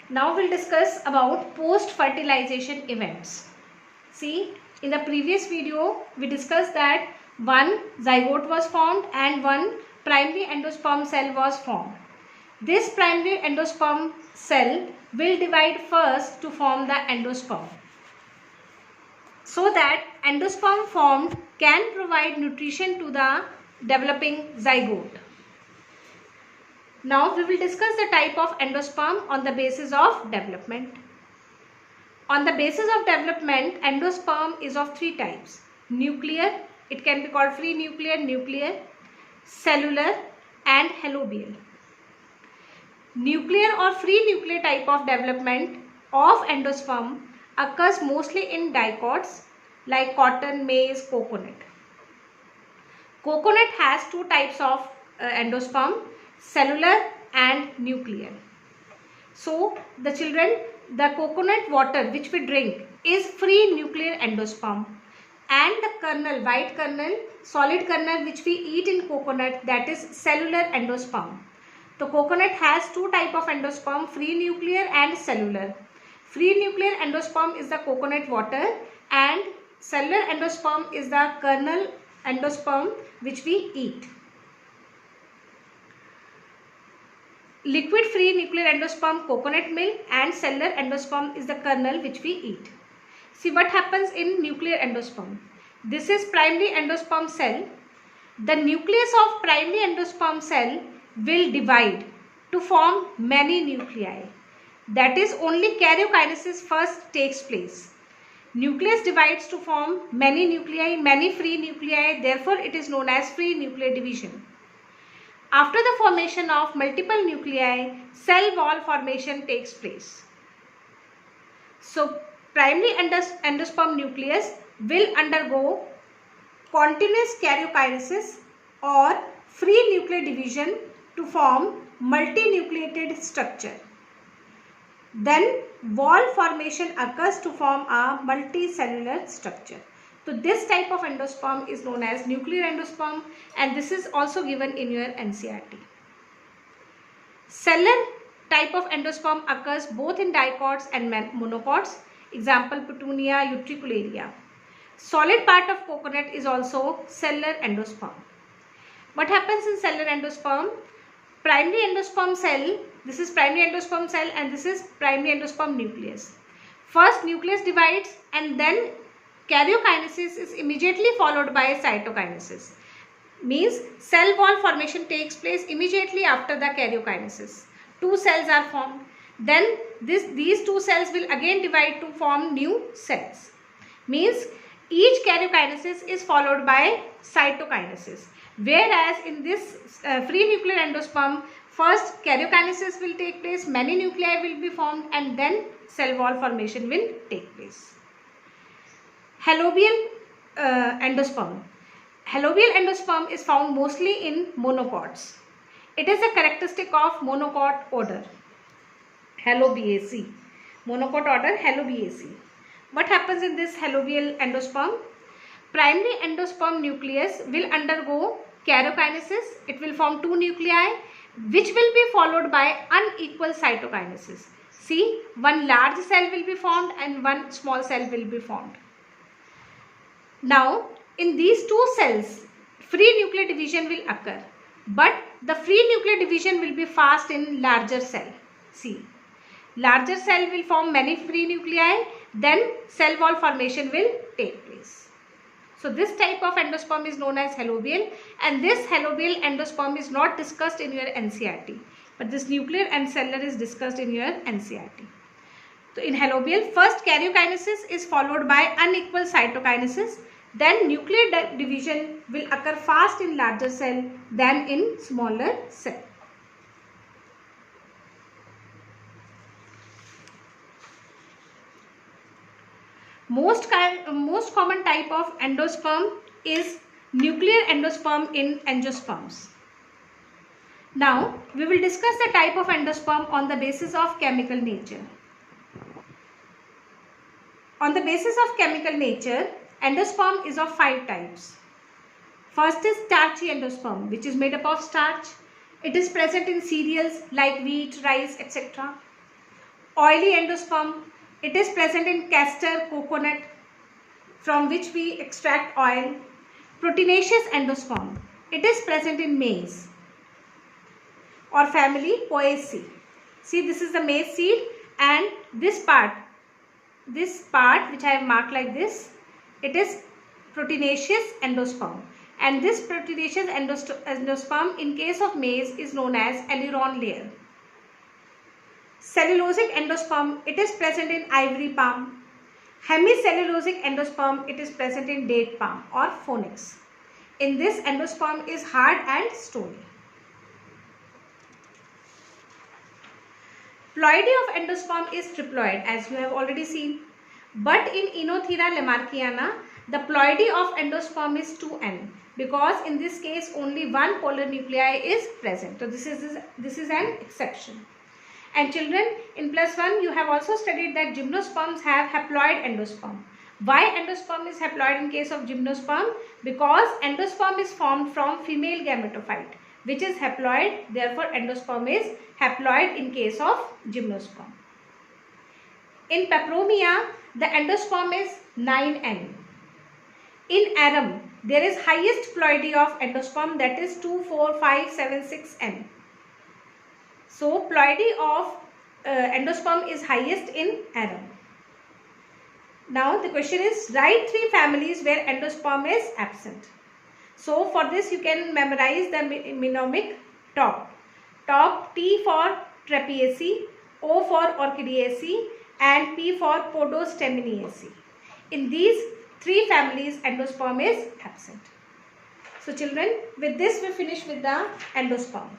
Now we'll discuss about post-fertilization events. See, in the previous video, we discussed that one zygote was formed and one primary endosperm cell was formed. This primary endosperm cell will divide first to form the endosperm, so that endosperm formed can provide nutrition to the developing zygote. Now we will discuss the type of endosperm on the basis of development. On the basis of development, endosperm is of three types: nuclear, it can be called free nuclear, cellular and halobial. Nuclear or free nuclear type of development of endosperm occurs mostly in dicots like cotton, maize, coconut. Coconut has two types of endosperm, cellular and nuclear. So the children, the coconut water which we drink is free nuclear endosperm, and the kernel, white kernel, solid kernel which we eat in coconut, that is cellular endosperm. So coconut has two type of endosperm, free nuclear and cellular. Free nuclear endosperm is the coconut water and cellular endosperm is the kernel endosperm which we eat. Liquid free nuclear endosperm, coconut milk, and cellular endosperm is the kernel which we eat. See what happens in nuclear endosperm. This is primary endosperm cell. The nucleus of primary endosperm cell will divide to form many nuclei. That is, only karyokinesis first takes place. Nucleus divides to form many nuclei, many free nuclei. Therefore, it is known as free nuclear division. After the formation of multiple nuclei, cell wall formation takes place. So, primary endosperm nucleus will undergo continuous karyokinesis or free nuclear division to form multinucleated structure. Then wall formation occurs to form a multicellular structure. So this type of endosperm is known as nuclear endosperm, and this is also given in your NCERT. Cellular type of endosperm occurs both in dicots and monocots. Example, Petunia, utricularia. Solid part of coconut is also cellular endosperm. What happens in cellular endosperm? Primary endosperm cell, this is primary endosperm cell and this is primary endosperm nucleus. First nucleus divides and then karyokinesis is immediately followed by cytokinesis. Means cell wall formation takes place immediately after the karyokinesis. Two cells are formed. Then these two cells will again divide to form new cells. Means each karyokinesis is followed by cytokinesis. Whereas in this free nuclear endosperm, first karyokinesis will take place, many nuclei will be formed, and then cell wall formation will take place. Halobial endosperm. Halobial endosperm is found mostly in monocots. It is a characteristic of monocot order, Halobiaceae. Monocot order, Halobiaceae. What happens in this halobial endosperm? Primary endosperm nucleus will undergo karyokinesis. It will form two nuclei which will be followed by unequal cytokinesis. See, one large cell will be formed and one small cell will be formed. Now, in these two cells, free nuclear division will occur, but the free nuclear division will be fast in larger cell. See, larger cell will form many free nuclei, then cell wall formation will take place. So this type of endosperm is known as halobial, and this halobial endosperm is not discussed in your NCERT, but this nuclear and cellular is discussed in your NCERT. So in halobial, first karyokinesis is followed by unequal cytokinesis, then nuclear division will occur fast in larger cell than in smaller cell. Most common type of endosperm is nuclear endosperm in angiosperms. Now, we will discuss the type of endosperm on the basis of chemical nature. On the basis of chemical nature, endosperm is of 5 types. First is starchy endosperm, which is made up of starch. It is present in cereals like wheat, rice, etc. Oily endosperm, it is present in castor, coconut, from which we extract oil. Proteinaceous endosperm, it is present in maize or family Poaceae. See, this is the maize seed, and this part which I have marked like this, it is proteinaceous endosperm, and this proteinaceous endosperm in case of maize is known as aileron layer. Cellulosic endosperm, it is present in ivory palm. Hemicellulosic endosperm, it is present in date palm or phoenix. In this, endosperm is hard and stony. Ploidy of endosperm is triploid, as you have already seen. But in Enothera lamarckiana, the ploidy of endosperm is 2n, because in this case only one polar nuclei is present. So this is an exception. And children, in +1 you have also studied that gymnosperms have haploid endosperm. Why endosperm is haploid in case of gymnosperm? Because endosperm is formed from female gametophyte, which is haploid. Therefore, endosperm is haploid in case of gymnosperm. In Peperomia, the endosperm is 9n. In Arum, there is highest ploidy of endosperm, that is 2, 4, 5, 7, 6n. So, ploidy of endosperm is highest in Arum. Now, the question is, write 3 families where endosperm is absent. So, for this you can memorize the mnemonic TOP. TOP, T for Trapeaceae, O for Orchidaceae, and P for Podosteminiaceae. In these 3 families, endosperm is absent. So, children, with this we finish with the endosperm.